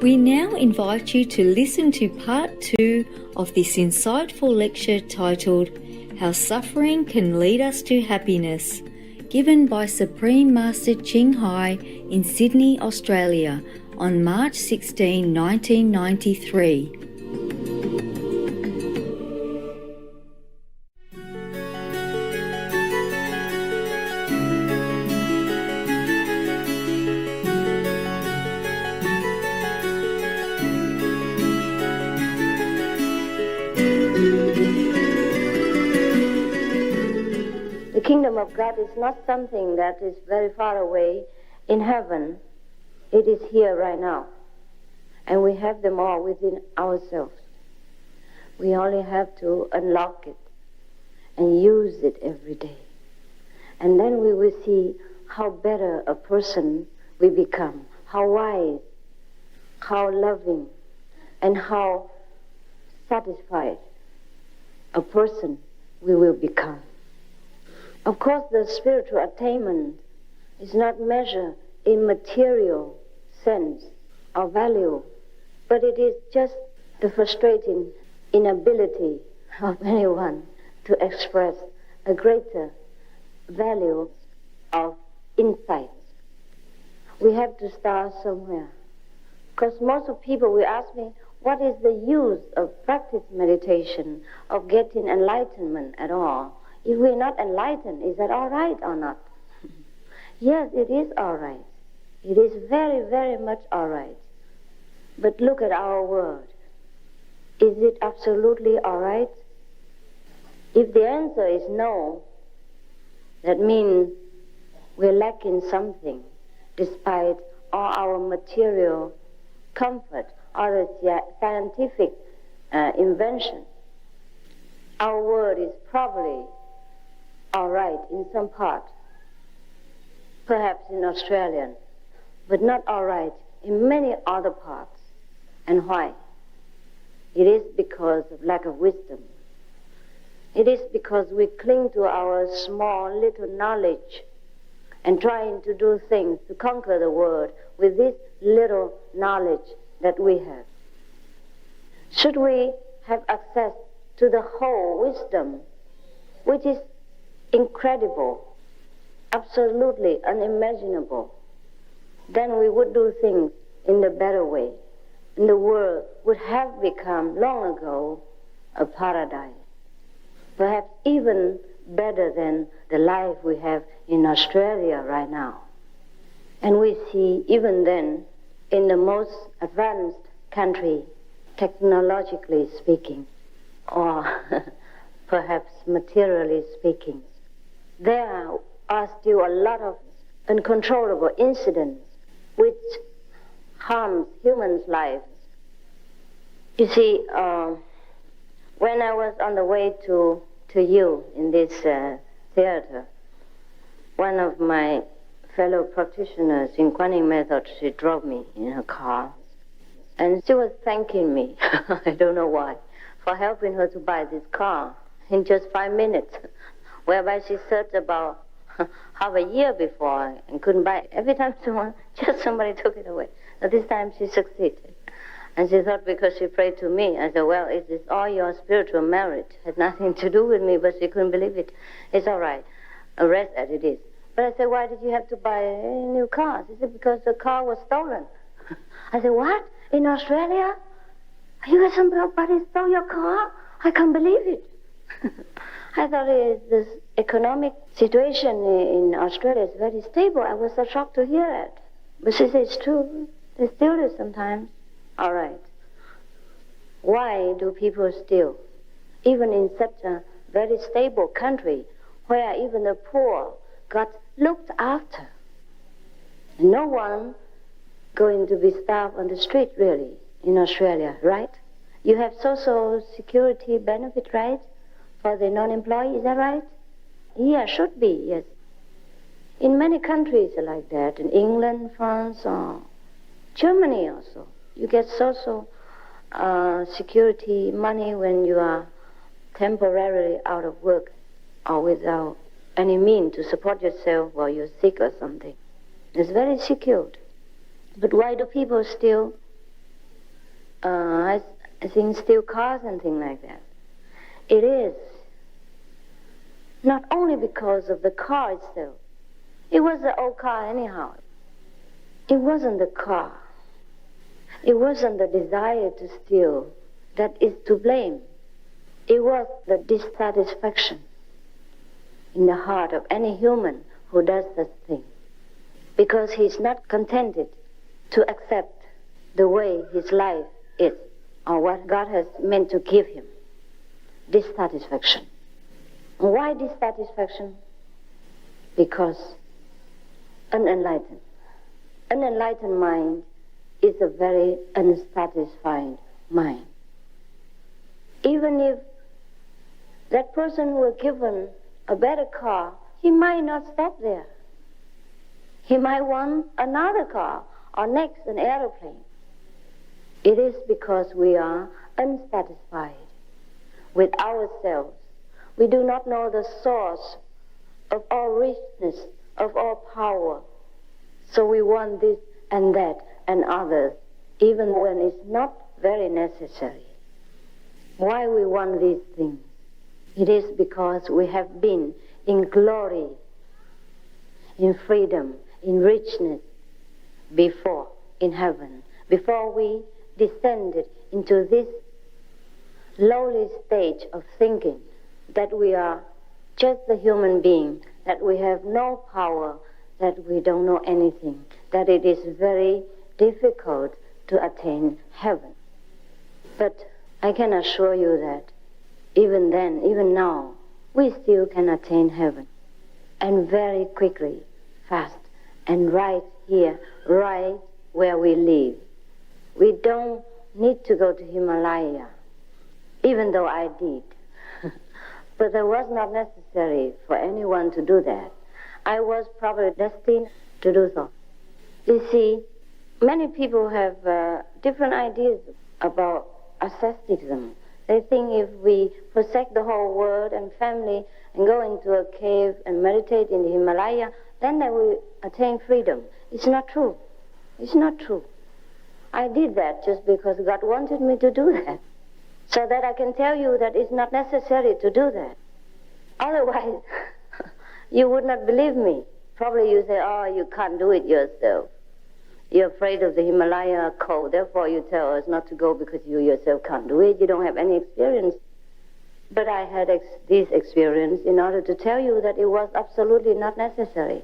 We now invite you to listen to part 2 of this insightful lecture titled How Suffering Can Lead Us to Happiness, given by Supreme Master Ching Hai in Sydney, Australia on March 16, 1993. The kingdom of God is not something that is very far away in heaven. It is here right now. And we have them all within ourselves. We only have to unlock it and use it every day. And then we will see how better a person we become, how wise, how loving, and how satisfied a person we will become. Of course, the spiritual attainment is not measured in material sense or value, but it is just the frustrating inability of anyone to express a greater value of insight. We have to start somewhere. Because most of people will ask me, what is the use of practice meditation, of getting enlightenment at all? If we're not enlightened, is that all right or not? Yes, it is all right. It is very, very much all right. But look at our world. Is it absolutely all right? If the answer is no, that means we're lacking something despite all our material comfort or the scientific invention. Our world is probably all right in some part, perhaps in Australia, but not all right in many other parts. And why? It is because of lack of wisdom. It is because we cling to our small little knowledge and trying to do things to conquer the world with this little knowledge that we have. Should we have access to the whole wisdom, which is incredible, absolutely unimaginable, then we would do things in the better way. And the world would have become long ago a paradise. Perhaps even better than the life we have in Australia right now. And we see even then, in the most advanced country, technologically speaking, or perhaps materially speaking, there are still a lot of uncontrollable incidents which harms humans' lives. You see, when I was on the way to you in this theater, one of my fellow practitioners in Kuan method, she drove me in her car, and she was thanking me, I don't know why, for helping her to buy this car in just 5 minutes, whereby she searched about half a year before and couldn't buy it. Every time somebody took it away. But this time she succeeded. And she thought because she prayed to me, I said, well, it is all your spiritual merit. It had nothing to do with me, but she couldn't believe it. It's all right. Rest as it is. But I said, why did you have to buy a new car? She said, because the car was stolen. I said, what? In Australia? You got somebody stole your car? I can't believe it. I thought this economic situation in Australia is very stable. I was so shocked to hear it. But she said, it's true. They steal it sometimes. All right. Why do people steal? Even in such a very stable country where even the poor got looked after. No one going to be starved on the street, really, in Australia, right? You have social security benefit, right, for the non-employee, is that right? Yeah, should be, yes. In many countries like that, in England, France, or Germany also, you get social security money when you are temporarily out of work or without any means to support yourself while you're sick or something. It's very secured. But why do people steal? I think steel cars and things like that. It is not only because of the car itself. It was an old car anyhow. It wasn't the car. It wasn't the desire to steal that is to blame. It was the dissatisfaction in the heart of any human who does such thing, because he's not contented to accept the way his life is or what God has meant to give him. Dissatisfaction. Why dissatisfaction? Because an unenlightened mind is a very unsatisfied mind. Even if that person were given a better car, he might not stop there. He might want another car, or next an aeroplane. It is because we are unsatisfied with ourselves. We do not know the source of all richness, of all power. So we want this and that and others, even when it's not very necessary. Why we want these things? It is because we have been in glory, in freedom, in richness before, in heaven, before we descended into this lowly stage of thinking that we are just a human being, that we have no power, that we don't know anything, that it is very difficult to attain heaven. But I can assure you that even then, even now, we still can attain heaven. And very quickly, fast, and right here, right where we live. We don't need to go to Himalaya, even though I did. But it was not necessary for anyone to do that. I was probably destined to do so. You see, many people have different ideas about asceticism. They think if we forsake the whole world and family and go into a cave and meditate in the Himalaya, then they will attain freedom. It's not true. It's not true. I did that just because God wanted me to do that, so that I can tell you that it's not necessary to do that. Otherwise, you would not believe me. Probably you say, oh, you can't do it yourself. You're afraid of the Himalaya cold, therefore you tell us not to go because you yourself can't do it. You don't have any experience. But I had this experience in order to tell you that it was absolutely not necessary.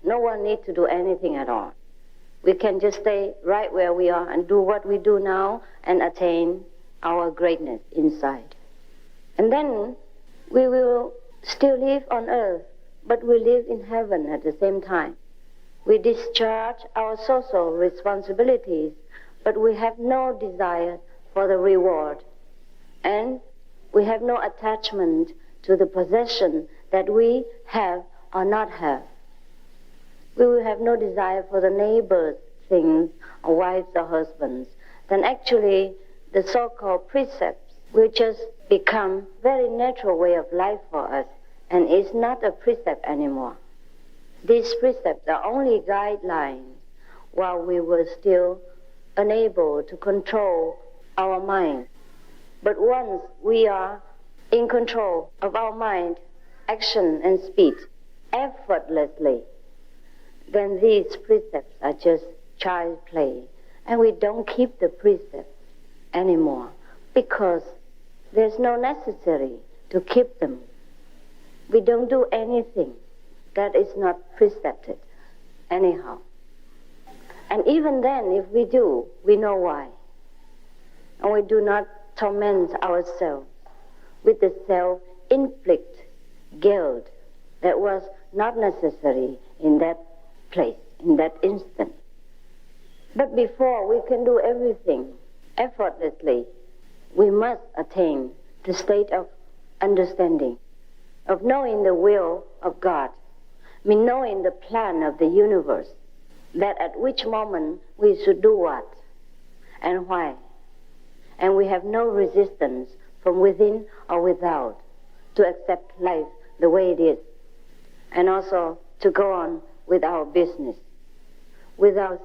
No one needs to do anything at all. We can just stay right where we are and do what we do now and attain our greatness inside. And then we will still live on earth, but we live in heaven at the same time. We discharge our social responsibilities, but we have no desire for the reward. And we have no attachment to the possession that we have or not have. We will have no desire for the neighbor's things, or wives or husbands. Then actually the so-called precepts will just become very natural way of life for us, and it's not a precept anymore. These precepts are only guidelines while we were still unable to control our mind. But once we are in control of our mind, action and speech effortlessly, then these precepts are just child play. And we don't keep the precepts anymore because there's no necessity to keep them. We don't do anything that is not precepted anyhow. And even then, if we do, we know why. And we do not torment ourselves with the self-inflict guilt that was not necessary in that place, in that instant. But before we can do everything effortlessly, we must attain the state of understanding, of knowing the will of God, knowing the plan of the universe, that at which moment we should do what and why. And we have no resistance from within or without to accept life the way it is, and also to go on with our business without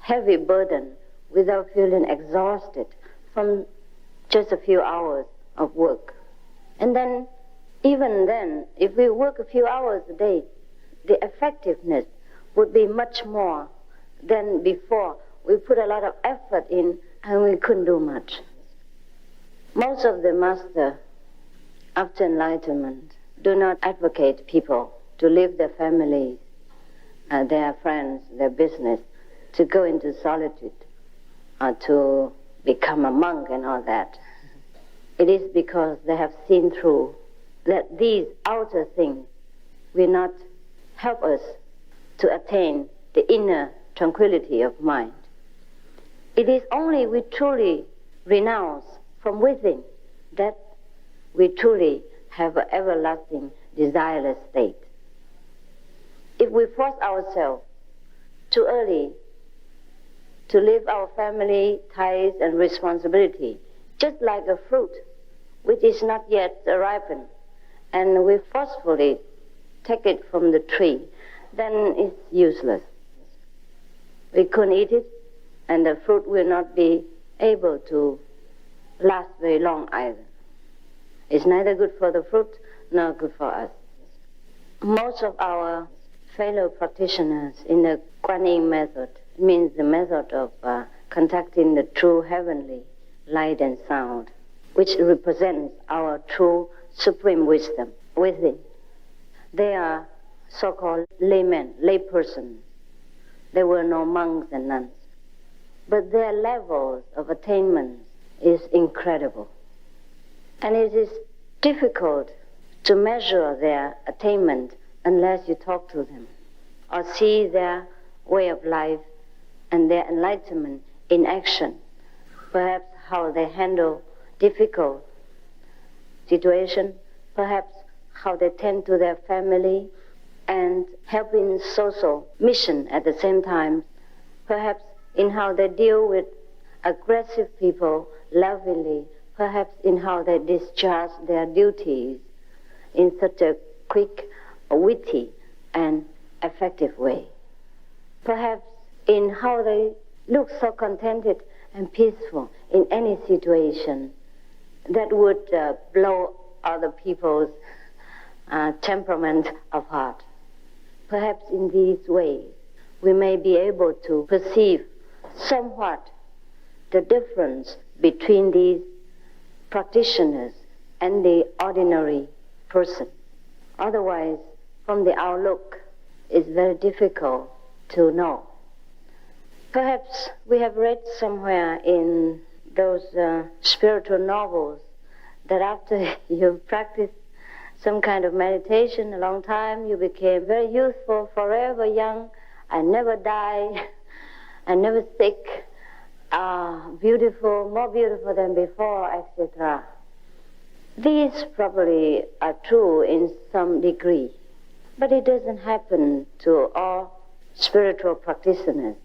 heavy burden, without feeling exhausted from just a few hours of work. And then, even then, if we work a few hours a day, the effectiveness would be much more than before. We put a lot of effort in and we couldn't do much. Most of the masters after enlightenment do not advocate people to leave their families, their friends, their business, to go into solitude or to become a monk and all that. It is because they have seen through that these outer things will not help us to attain the inner tranquility of mind. It is only we truly renounce from within that we truly have an everlasting desireless state. If we force ourselves too early to leave our family ties and responsibility, just like a fruit which is not yet ripened, and we forcefully take it from the tree, then it's useless. We couldn't eat it, and the fruit will not be able to last very long either. It's neither good for the fruit nor good for us. Most of our fellow practitioners in the Kuan Yin method, means the method of contacting the true heavenly light and sound, which represents our true supreme wisdom within. They are so-called laymen, laypersons. There were no monks and nuns. But their levels of attainment is incredible. And it is difficult to measure their attainment unless you talk to them or see their way of life and their enlightenment in action. Perhaps how they handle difficult situations, perhaps how they tend to their family and help in social mission at the same time, perhaps in how they deal with aggressive people lovingly, perhaps in how they discharge their duties in such a quick, witty, and effective way. Perhaps in how they look so contented and peaceful in any situation that would blow other people's temperament apart. Perhaps in these ways we may be able to perceive somewhat the difference between these practitioners and the ordinary person. Otherwise, from the outlook, it's very difficult to know. Perhaps we have read somewhere in those spiritual novels that after you've practiced some kind of meditation a long time, you became very youthful, forever young, and never die, and never sick, beautiful, more beautiful than before, etc. These probably are true in some degree, but it doesn't happen to all spiritual practitioners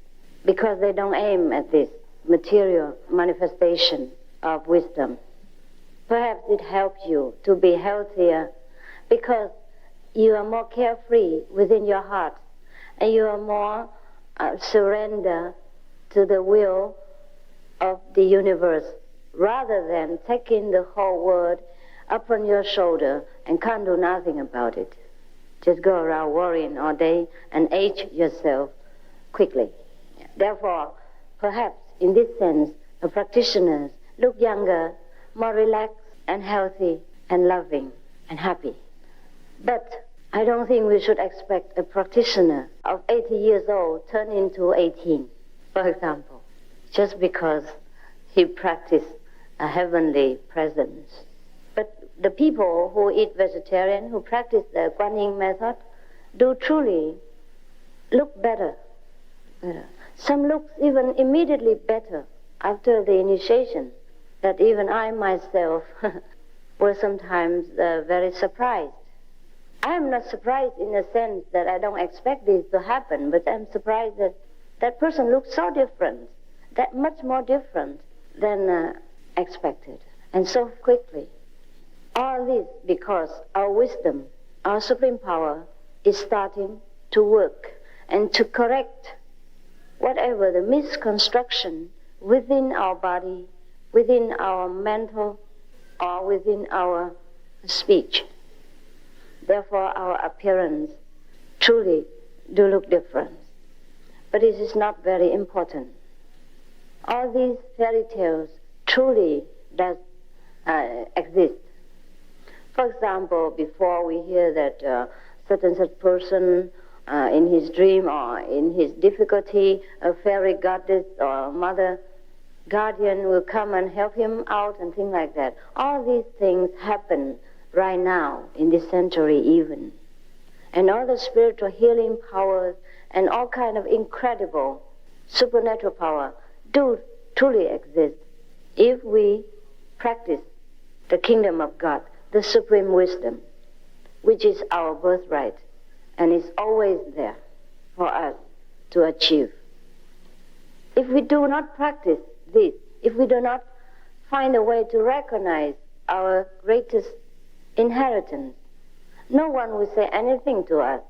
because they don't aim at this material manifestation of wisdom. Perhaps it helps you to be healthier because you are more carefree within your heart and you are more surrender to the will of the universe rather than taking the whole world upon your shoulder and can't do nothing about it. Just go around worrying all day and age yourself quickly. Therefore, perhaps in this sense, the practitioners look younger, more relaxed and healthy and loving and happy. But I don't think we should expect a practitioner of 80 years old turn into 18, for example, just because he practiced a heavenly presence. But the people who eat vegetarian, who practice the Kuan Yin method, do truly look better. Some look even immediately better after the initiation, that even I myself was sometimes very surprised. I am not surprised in the sense that I don't expect this to happen, but I'm surprised that that person looks so different, that much more different than expected, and so quickly. All this because our wisdom, our supreme power, is starting to work and to correct whatever the misconstruction within our body, within our mental, or within our speech. Therefore, our appearance truly do look different. But it is not very important. All these fairy tales truly does exist. For example, before we hear that certain such person in his dream or in his difficulty, a fairy goddess or mother guardian will come and help him out and things like that. All these things happen right now in this century even. And all the spiritual healing powers and all kind of incredible supernatural power do truly exist if we practice the kingdom of God, the supreme wisdom, which is our birthright and is always there for us to achieve. If we do not practice this, if we do not find a way to recognize our greatest inheritance, no one will say anything to us.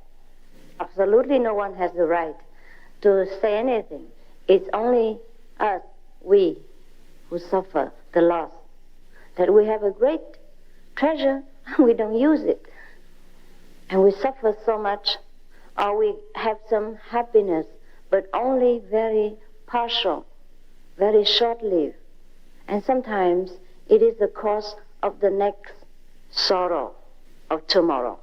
Absolutely no one has the right to say anything. It's only us, we, who suffer the loss. That we have a great treasure, we don't use it. And we suffer so much, or we have some happiness, but only very partial, very short-lived. And sometimes it is the cause of the next sorrow of tomorrow.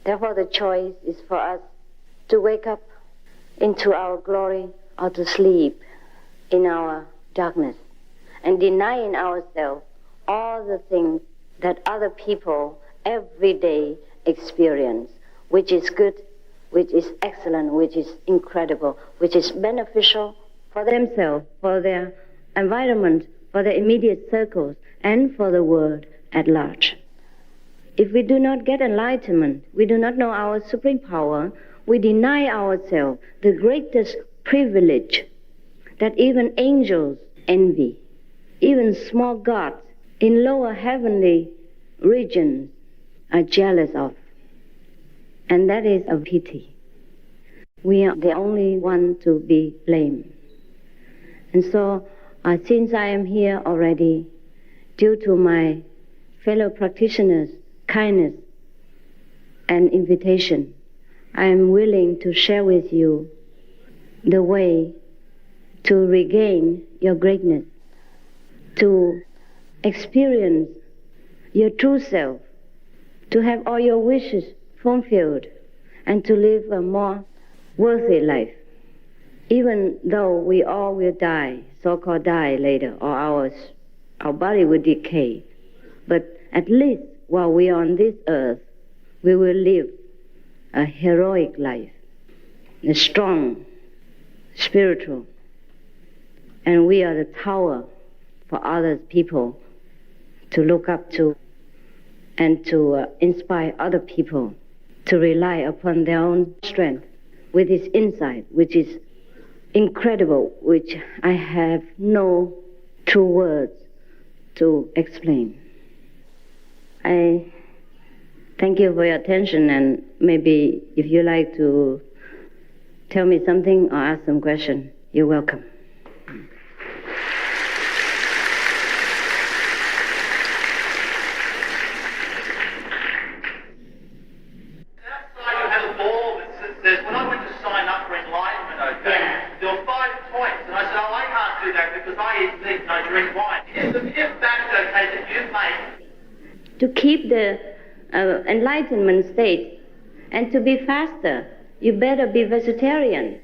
Therefore the choice is for us to wake up into our glory or to sleep in our darkness and denying ourselves all the things that other people every day experience, which is good, which is excellent, which is incredible, which is beneficial for themselves, for their environment, for their immediate circles, and for the world at large. If we do not get enlightenment, we do not know our supreme power, we deny ourselves the greatest privilege that even angels envy, even small gods in lower heavenly regions are jealous of. And that is a pity. We are the only one to be blamed. And so, since I am here already, due to my fellow practitioners' kindness and invitation, I am willing to share with you the way to regain your greatness, to experience your true self, to have all your wishes fulfilled, and to live a more worthy life. Even though we all will die, so-called die later, or our body will decay, but at least while we are on this earth, we will live a heroic life, a strong, spiritual, and we are the tower for other people to look up to and to inspire other people to rely upon their own strength with this insight, which is incredible, which I have no true words to explain. I thank you for your attention, and maybe if you like to tell me something or ask some question, you're welcome. To keep the enlightenment state and to be faster, you better be vegetarian.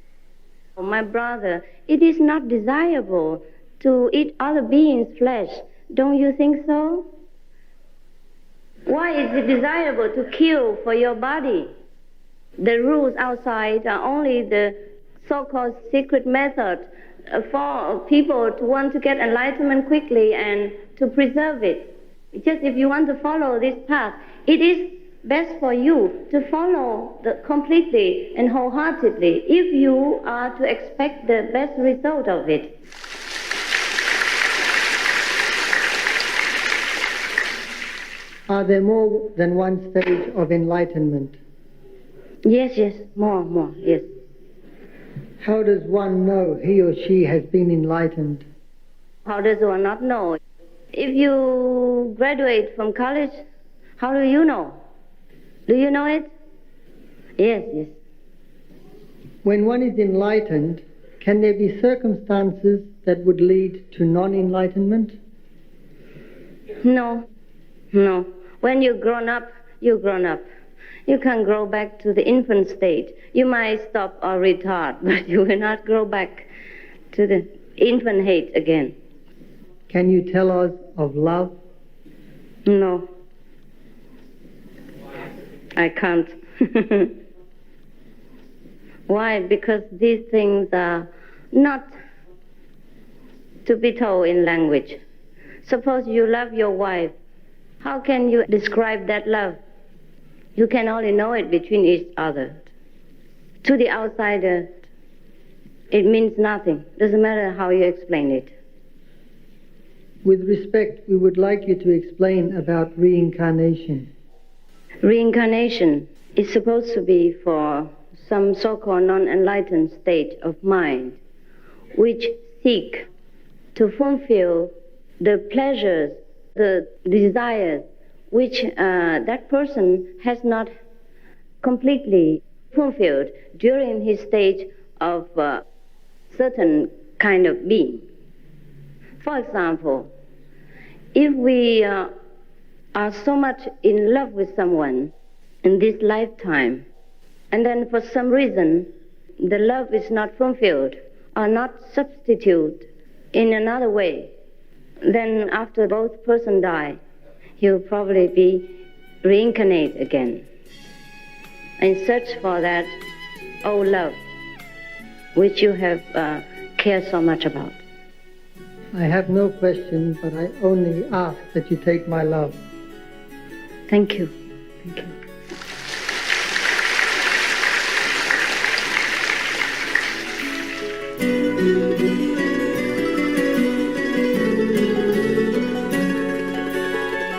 My brother, it is not desirable to eat other beings' flesh. Don't you think so? Why is it desirable to kill for your body? The rules outside are only the so-called secret method for people to want to get enlightenment quickly and to preserve it. Just if you want to follow this path, it is best for you to follow completely and wholeheartedly if you are to expect the best result of it. Are there more than one stage of enlightenment? Yes, more, yes. How does one know he or she has been enlightened? How does one not know? If you graduate from college, how do you know? Do you know it? Yes, yes. When one is enlightened, can there be circumstances that would lead to non-enlightenment? No, no. When you're grown up, you're grown up. You can grow back to the infant state. You might stop or retard, but you will not grow back to the infant hate again. Can you tell us of love? No. I can't. Why? Because these things are not to be told in language. Suppose you love your wife. How can you describe that love? You can only know it between each other. To the outsider, it means nothing. Doesn't matter how you explain it. With respect, we would like you to explain about reincarnation. Reincarnation is supposed to be for some so-called non-enlightened state of mind which seek to fulfill the pleasures, the desires which that person has not completely fulfilled during his stage of certain kind of being. For example, if we are so much in love with someone in this lifetime, and then for some reason the love is not fulfilled or not substituted in another way, then after both persons die, he'll probably be reincarnated again and search for that old love which you have cared so much about. I have no question, but I only ask that you take my love. Thank you. Thank you.